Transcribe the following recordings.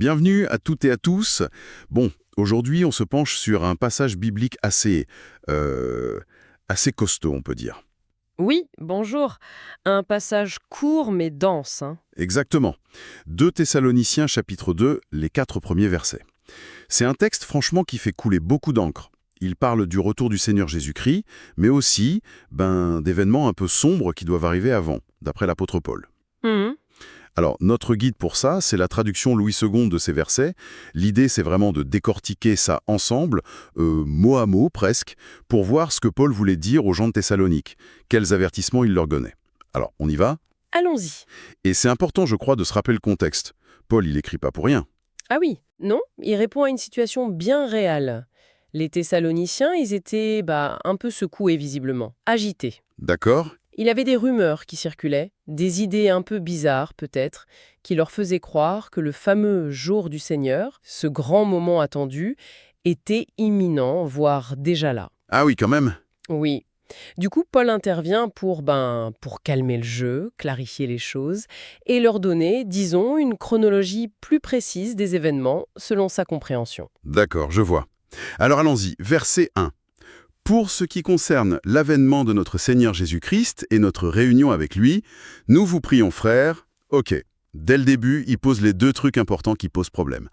Bienvenue à toutes et à tous. Bon, aujourd'hui, on se penche sur un passage biblique assez costaud, on peut dire. Oui, bonjour. Un passage court mais dense, hein. Exactement. 2 Thessaloniciens chapitre 2, les 4 premiers versets. C'est un texte franchement qui fait couler beaucoup d'encre. Il parle du retour du Seigneur Jésus-Christ, mais aussi d'événements un peu sombres qui doivent arriver avant, d'après l'apôtre Paul. Mhm. Alors, notre guide pour ça, c'est la traduction Louis II de ces versets. L'idée, c'est vraiment de décortiquer ça ensemble, mot à mot presque, pour voir ce que Paul voulait dire aux gens de Thessalonique, quels avertissements il leur donnait. Alors, on y va? Allons-y. Et c'est important, je crois, de se rappeler le contexte. Paul, il écrit pas pour rien. Ah oui, non, il répond à une situation bien réelle. Les Thessaloniciens, ils étaient un peu secoués visiblement, agités. D'accord? Il y avait des rumeurs qui circulaient, des idées un peu bizarres peut-être, qui leur faisaient croire que le fameux jour du Seigneur, ce grand moment attendu, était imminent, voire déjà là. Ah oui, quand même. Oui. Du coup, Paul intervient pour calmer le jeu, clarifier les choses et leur donner, disons, une chronologie plus précise des événements selon sa compréhension. D'accord, je vois. Alors allons-y, verset 1. Pour ce qui concerne l'avènement de notre Seigneur Jésus-Christ et notre réunion avec lui, nous vous prions, frères. Ok, dès le début, il pose les 2 trucs importants qui posent problème.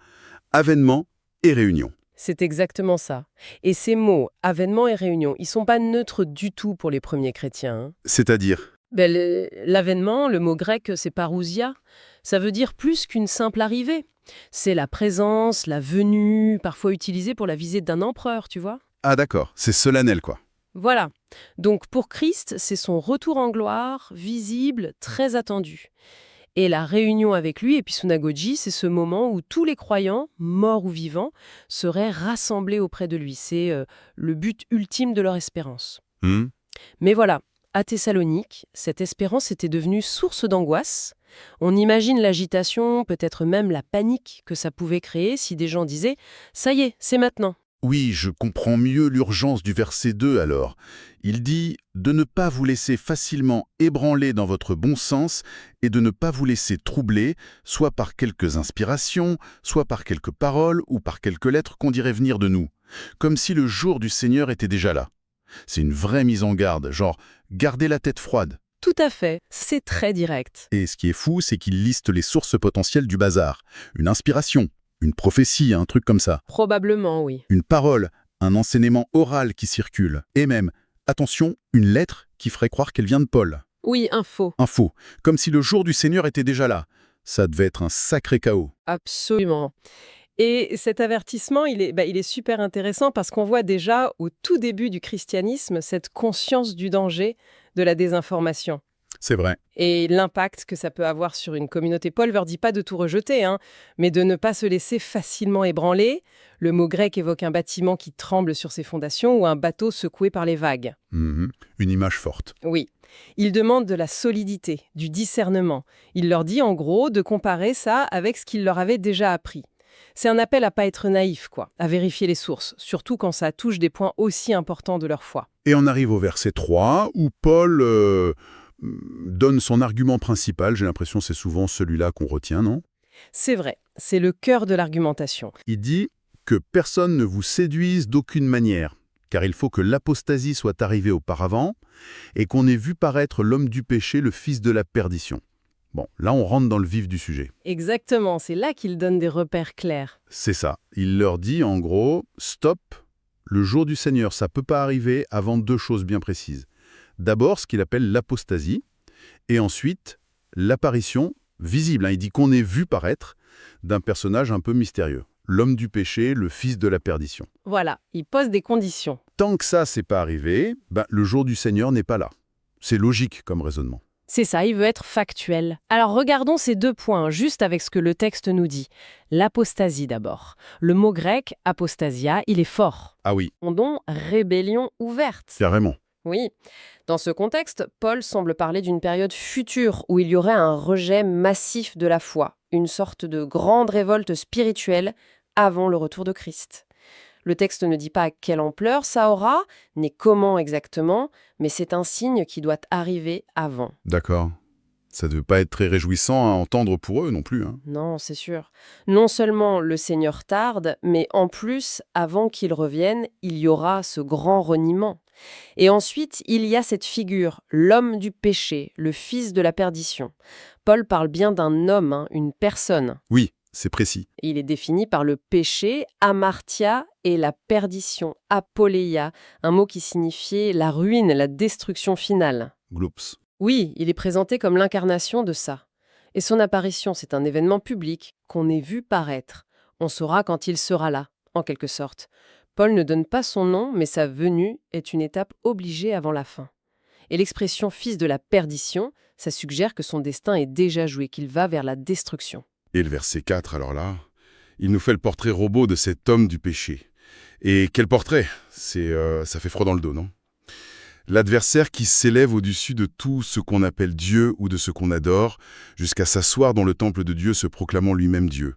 Avènement et réunion. C'est exactement ça. Et ces mots, avènement et réunion, ils sont pas neutres du tout pour les premiers chrétiens, hein. C'est-à-dire? L'avènement, le mot grec, c'est parousia. Ça veut dire plus qu'une simple arrivée. C'est la présence, la venue, parfois utilisée pour la visite d'un empereur, tu vois. Ah d'accord, c'est solennel quoi. Voilà. Donc pour Christ, c'est son retour en gloire, visible, très attendu. Et la réunion avec lui, Episonagogie, c'est ce moment où tous les croyants, morts ou vivants, seraient rassemblés auprès de lui. C'est le but ultime de leur espérance. Mais voilà, à Thessalonique, cette espérance était devenue source d'angoisse. On imagine l'agitation, peut-être même la panique que ça pouvait créer si des gens disaient « ça y est, c'est maintenant ». Oui, je comprends mieux l'urgence du verset 2 alors. Il dit de ne pas vous laisser facilement ébranler dans votre bon sens et de ne pas vous laisser troubler, soit par quelques inspirations, soit par quelques paroles ou par quelques lettres qu'on dirait venir de nous, comme si le jour du Seigneur était déjà là. C'est une vraie mise en garde, genre gardez la tête froide. Tout à fait, c'est très direct. Et ce qui est fou, c'est qu'il liste les sources potentielles du bazar. Une inspiration, une prophétie, un truc comme ça. Probablement, oui. Une parole, un enseignement oral qui circule. Et même, attention, une lettre qui ferait croire qu'elle vient de Paul. Oui, info. Un faux, comme si le jour du Seigneur était déjà là. Ça devait être un sacré chaos. Absolument. Et cet avertissement, il est super intéressant parce qu'on voit déjà au tout début du christianisme cette conscience du danger de la désinformation C'est vrai. et l'impact que ça peut avoir sur une communauté. Paul ne leur dit pas de tout rejeter, hein, mais de ne pas se laisser facilement ébranler. Le mot grec évoque un bâtiment qui tremble sur ses fondations ou un bateau secoué par les vagues. Mhm. Une image forte. Oui. Il demande de la solidité, du discernement. Il leur dit en gros de comparer ça avec ce qu'il leur avait déjà appris. C'est un appel à pas être naïf, quoi, à vérifier les sources, surtout quand ça touche des points aussi importants de leur foi. Et on arrive au verset 3, où Paul donne son argument principal. J'ai l'impression que c'est souvent celui-là qu'on retient, non? C'est vrai, c'est le cœur de l'argumentation. Il dit que personne ne vous séduise d'aucune manière, car il faut que l'apostasie soit arrivée auparavant et qu'on ait vu paraître l'homme du péché, le fils de la perdition. Bon, là on rentre dans le vif du sujet. Exactement, c'est là qu'il donne des repères clairs. C'est ça. Il leur dit en gros, stop, le jour du Seigneur, ça peut pas arriver avant 2 choses bien précises. D'abord, ce qu'il appelle l'apostasie, et ensuite, l'apparition visible. Il dit qu'on ait vu paraître d'un personnage un peu mystérieux. L'homme du péché, le fils de la perdition. Voilà, il pose des conditions. Tant que ça, c'est pas arrivé, le jour du Seigneur n'est pas là. C'est logique comme raisonnement. C'est ça, il veut être factuel. Alors regardons ces 2 points, juste avec ce que le texte nous dit. L'apostasie d'abord. Le mot grec, apostasia, il est fort. Ah oui, Donc, rébellion ouverte. carrément. Oui. Dans ce contexte, Paul semble parler d'une période future où il y aurait un rejet massif de la foi, une sorte de grande révolte spirituelle avant le retour de Christ. Le texte ne dit pas à quelle ampleur ça aura, ni comment exactement, mais c'est un signe qui doit arriver avant. D'accord. Ça ne devait pas être très réjouissant à entendre pour eux non plus, hein. Non, c'est sûr. Non seulement le Seigneur tarde, mais en plus, avant qu'il revienne, il y aura ce grand reniement. Et ensuite, il y a cette figure, l'homme du péché, le fils de la perdition. Paul parle bien d'un homme, hein, une personne. Oui, c'est précis. Il est défini par le péché, amartia, et la perdition, apoleia, un mot qui signifiait la ruine, la destruction finale. Gloops. Oui, il est présenté comme l'incarnation de ça. Et son apparition, c'est un événement public qu'on ait vu paraître. On saura quand il sera là, en quelque sorte. Paul ne donne pas son nom, mais sa venue est une étape obligée avant la fin. Et l'expression fils de la perdition, ça suggère que son destin est déjà joué, qu'il va vers la destruction. Et le verset 4, alors là, il nous fait le portrait robot de cet homme du péché. Et quel portrait? Ça fait froid dans le dos, non? L'adversaire qui s'élève au-dessus de tout ce qu'on appelle Dieu ou de ce qu'on adore, jusqu'à s'asseoir dans le temple de Dieu se proclamant lui-même Dieu.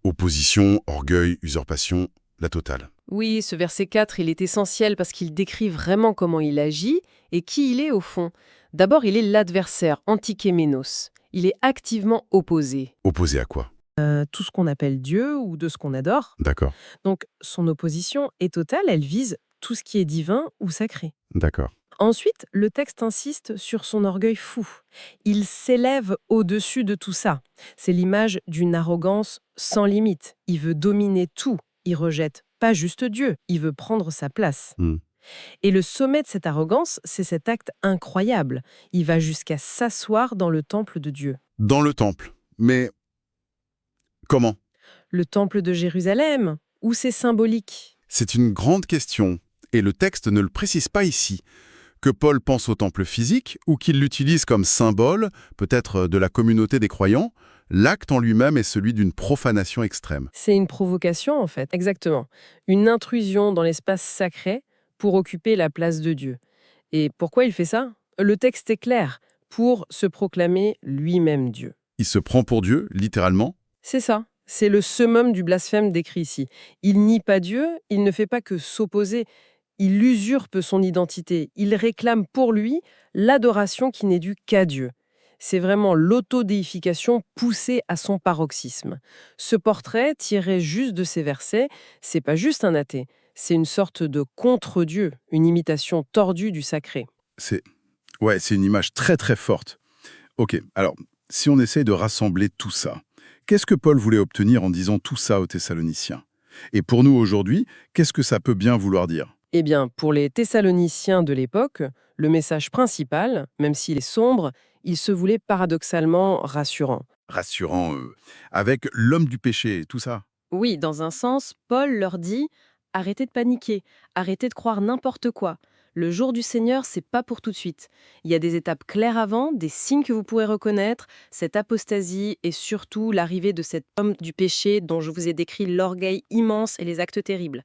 Opposition, orgueil, usurpation, la totale. Oui, ce verset 4, il est essentiel parce qu'il décrit vraiment comment il agit et qui il est au fond. D'abord, il est l'adversaire, antikéménos. Il est activement opposé. Opposé à quoi? Tout ce qu'on appelle Dieu ou de ce qu'on adore. D'accord, Donc, son opposition est totale, elle vise tout ce qui est divin ou sacré. d'accord. Ensuite, le texte insiste sur son orgueil fou. Il s'élève au-dessus de tout ça. C'est l'image d'une arrogance sans limite. Il veut dominer tout. Il rejette pas juste Dieu, il veut prendre sa place. Hmm. Et le sommet de cette arrogance, c'est cet acte incroyable. Il va jusqu'à s'asseoir dans le temple de Dieu. Dans le temple. Mais comment? Le temple de Jérusalem, où c'est symbolique. C'est une grande question, et le texte ne le précise pas ici. Que Paul pense au temple physique ou qu'il l'utilise comme symbole, peut-être de la communauté des croyants, l'acte en lui-même est celui d'une profanation extrême. C'est une provocation, en fait, exactement. Une intrusion dans l'espace sacré pour occuper la place de Dieu. Et pourquoi il fait ça? Le texte est clair, pour se proclamer lui-même Dieu. Il se prend pour Dieu, littéralement. C'est ça. C'est le summum du blasphème décrit ici. Il nie pas Dieu, il ne fait pas que s'opposer. Il usurpe son identité. Il réclame pour lui l'adoration qui n'est due qu'à Dieu. C'est vraiment l'autodéification poussée à son paroxysme. Ce portrait, tiré juste de ces versets, c'est pas juste un athée. C'est une sorte de contre-Dieu, une imitation tordue du sacré. C'est une image très très forte. Ok, alors, si on essaye de rassembler tout ça, qu'est-ce que Paul voulait obtenir en disant tout ça aux Thessaloniciens? Et pour nous aujourd'hui, qu'est-ce que ça peut bien vouloir dire? Eh bien, pour les Thessaloniciens de l'époque, le message principal, même s'il est sombre, il se voulait paradoxalement rassurant. Rassurant, avec l'homme du péché et tout ça. Oui, dans un sens, Paul leur dit « Arrêtez de paniquer, arrêtez de croire n'importe quoi. Le jour du Seigneur, c'est pas pour tout de suite. Il y a des étapes claires avant, des signes que vous pourrez reconnaître, cette apostasie et surtout l'arrivée de cet homme du péché dont je vous ai décrit l'orgueil immense et les actes terribles.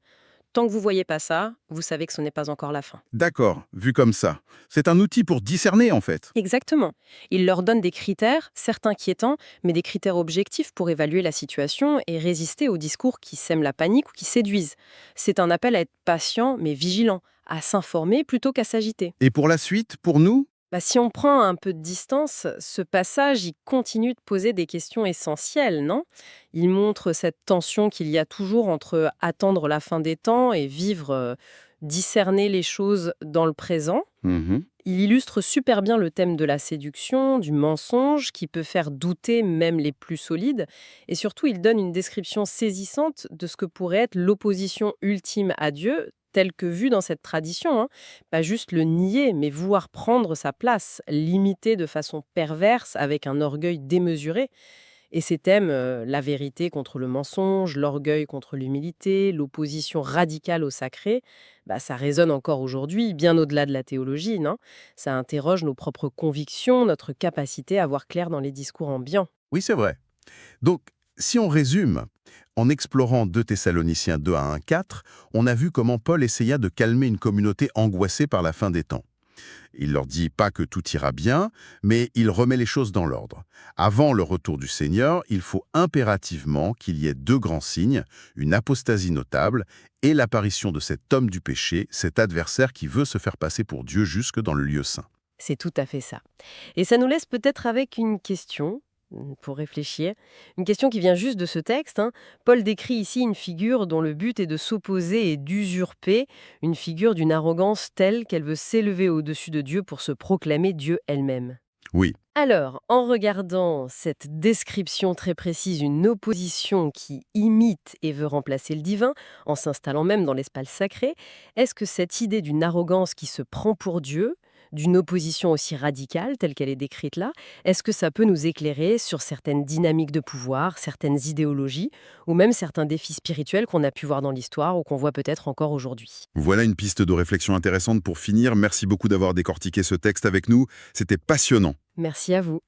Tant que vous voyez pas ça, vous savez que ce n'est pas encore la fin. » D'accord, vu comme ça. C'est un outil pour discerner, en fait. Exactement. Il leur donne des critères, certes inquiétants, mais des critères objectifs pour évaluer la situation et résister aux discours qui sèment la panique ou qui séduisent. C'est un appel à être patient, mais vigilant, à s'informer plutôt qu'à s'agiter. Et pour la suite, pour nous? Si on prend un peu de distance, ce passage, il continue de poser des questions essentielles, non? Il montre cette tension qu'il y a toujours entre attendre la fin des temps et vivre, discerner les choses dans le présent. Mhm. Il illustre super bien le thème de la séduction, du mensonge, qui peut faire douter même les plus solides. Et surtout, il donne une description saisissante de ce que pourrait être l'opposition ultime à Dieu, telle que vue dans cette tradition, hein. Pas juste le nier, mais vouloir prendre sa place, l'imiter de façon perverse, avec un orgueil démesuré. Et ces thèmes, la vérité contre le mensonge, l'orgueil contre l'humilité, l'opposition radicale au sacré, ça résonne encore aujourd'hui, bien au-delà de la théologie, non? Ça interroge nos propres convictions, notre capacité à voir clair dans les discours ambiants. Oui, c'est vrai. Donc, si on résume, en explorant 2 Thessaloniciens 2 à 1, 4, on a vu comment Paul essaya de calmer une communauté angoissée par la fin des temps. Il leur dit pas que tout ira bien, mais il remet les choses dans l'ordre. Avant le retour du Seigneur, il faut impérativement qu'il y ait 2 grands signes, une apostasie notable et l'apparition de cet homme du péché, cet adversaire qui veut se faire passer pour Dieu jusque dans le lieu saint. C'est tout à fait ça. Et ça nous laisse peut-être avec une question, pour réfléchir. Une question qui vient juste de ce texte, hein. Paul décrit ici une figure dont le but est de s'opposer et d'usurper, une figure d'une arrogance telle qu'elle veut s'élever au-dessus de Dieu pour se proclamer Dieu elle-même. Oui. Alors, en regardant cette description très précise, une opposition qui imite et veut remplacer le divin, en s'installant même dans l'espace sacré, est-ce que cette idée d'une arrogance qui se prend pour Dieu, d'une opposition aussi radicale telle qu'elle est décrite là, est-ce que ça peut nous éclairer sur certaines dynamiques de pouvoir, certaines idéologies, ou même certains défis spirituels qu'on a pu voir dans l'histoire ou qu'on voit peut-être encore aujourd'hui? Voilà une piste de réflexion intéressante pour finir. Merci beaucoup d'avoir décortiqué ce texte avec nous. C'était passionnant. Merci à vous.